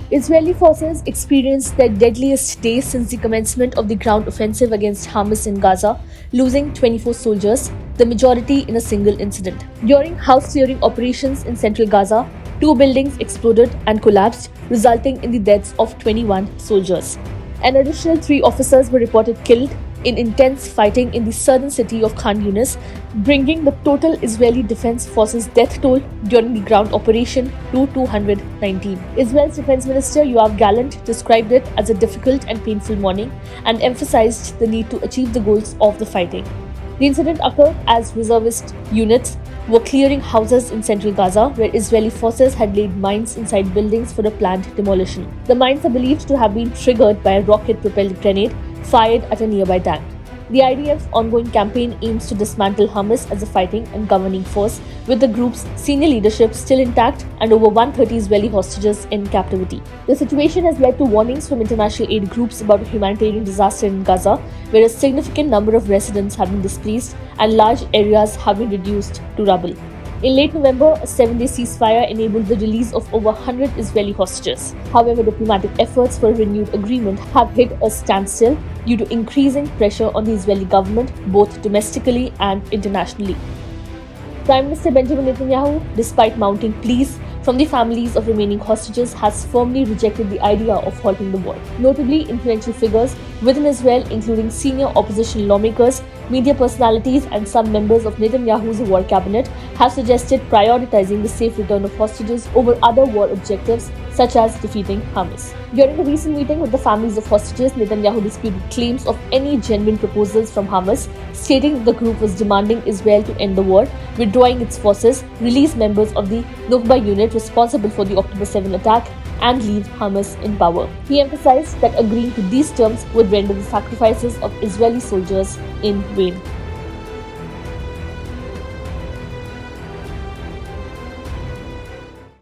Israeli forces experienced their deadliest day since the commencement of the ground offensive against Hamas in Gaza, losing 24 soldiers, the majority in a single incident. During house clearing operations in central Gaza, 2 buildings exploded and collapsed, resulting in the deaths of 21 soldiers. An additional 3 officers were reported killed in intense fighting in the southern city of Khan Yunis, bringing the total Israeli Defense Forces death toll during the ground operation to 219. Israel's Defense Minister Yoav Gallant described it as a difficult and painful morning and emphasized the need to achieve the goals of the fighting. The incident occurred as reservist units were clearing houses in central Gaza, where Israeli forces had laid mines inside buildings for a planned demolition. The mines are believed to have been triggered by a rocket-propelled grenade fired at a nearby tank. The IDF's ongoing campaign aims to dismantle Hamas as a fighting and governing force, with the group's senior leadership still intact and over 130 Israeli hostages in captivity. The situation has led to warnings from international aid groups about a humanitarian disaster in Gaza, where a significant number of residents have been displaced and large areas have been reduced to rubble. In late November, a 7-day ceasefire enabled the release of over 100 Israeli hostages. However, diplomatic efforts for a renewed agreement have hit a standstill due to increasing pressure on the Israeli government, both domestically and internationally. Prime Minister Benjamin Netanyahu, despite mounting pleas from the families of remaining hostages, has firmly rejected the idea of halting the war. Notably, influential figures within Israel, including senior opposition lawmakers, media personalities, and some members of Netanyahu's war cabinet, have suggested prioritizing the safe return of hostages over other war objectives, such as defeating Hamas. During a recent meeting with the families of hostages, Netanyahu disputed claims of any genuine proposals from Hamas, stating that the group was demanding Israel to end the war, withdrawing its forces, release members of the Nukba unit responsible for the October 7 attack, and leave Hamas in power. He emphasized that agreeing to these terms would render the sacrifices of Israeli soldiers in vain.